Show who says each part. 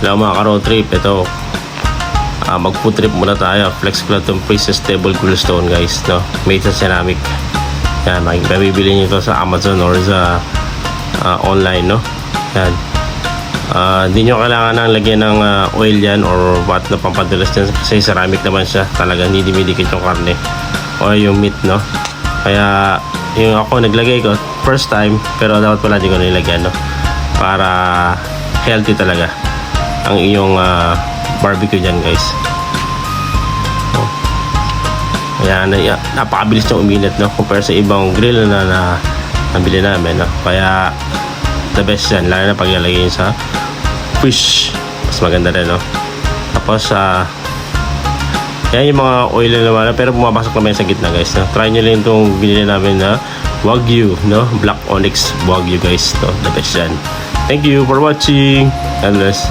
Speaker 1: Hello mga ka-road trip, ito mag food trip muna tayo. Flex ko lang itong Princess Table Grillstone guys, no? Made sa ceramic. Yan, mabibili nyo ito sa Amazon or sa online, no? Yan. Hindi nyo kailangan ng lagyan ng oil yan or what na pampadulas yan kasi ceramic naman siya. Talaga hindi dumidikit yung karne o yung meat, no? Kaya yung ako naglagay ko first time, pero dapat pala di ko nilagyan, no? Para healthy talaga ang iyong barbecue dyan guys. Kaya napakabilis niyang uminit, no? Compare sa ibang grill na nabili namin, no? Kaya the best yan, lalo na pag ilalagay sa fish, mas maganda rin, no? Tapos yan yung mga oil na naman, pero bumabasok naman sa gitna guys, no? Try nyo lang itong binili namin na Wagyu, no? Black Onyx Wagyu guys, no? The best yan. Thank you for watching. God bless.